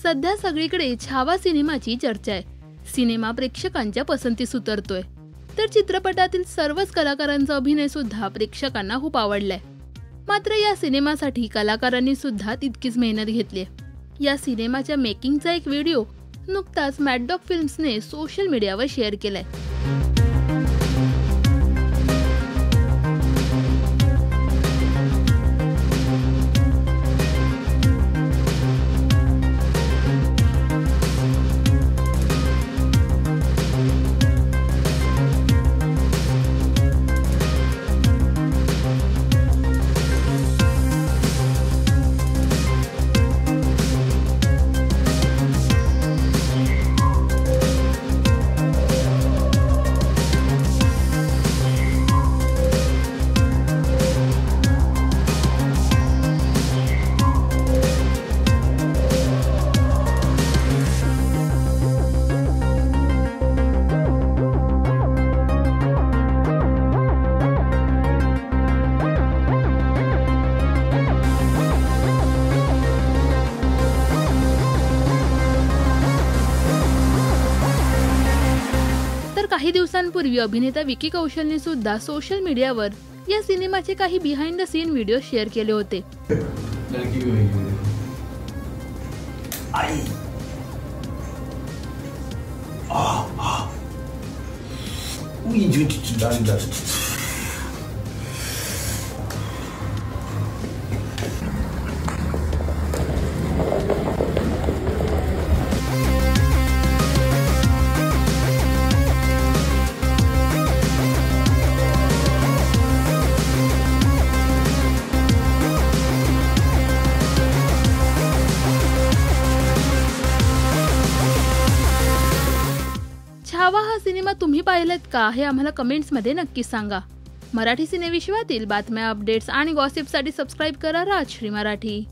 सध्या सगळीकडे छावा सिनेमाची चर्चा आहे। सिनेमा प्रेक्षकांच्या पसंतीस उतरतोय, तर चित्रपटातील सर्वच कलाकारांचा अभिनय सुद्धा प्रेक्षकांना खूप आवडलाय। मात्र या सिनेमासाठी कलाकारांनी सुद्धा तितकीच मेहनत घेतली आहे। या सिनेमाच्या मेकिंगचा एक व्हिडिओ नुकताच मॅड डॉग फिल्म्सने सोशल मीडियावर शेअर केलाय। काही दिवसांपूर्वी अभिनेता विकी कौशलने सुद्धा सोशल मीडियावर या सिनेमाचे काही behind the scene video share केले होते। छावा हा सिनेमा तुम्ही पाहिलात का हे आम्हाला कमेंट्स मध्ये नक्की सांगा। मराठी सिनेविश्वातील बातम्या, अपडेट्स आणि गॉसिपसाठी सबस्क्राइब करा राजश्री मराठी।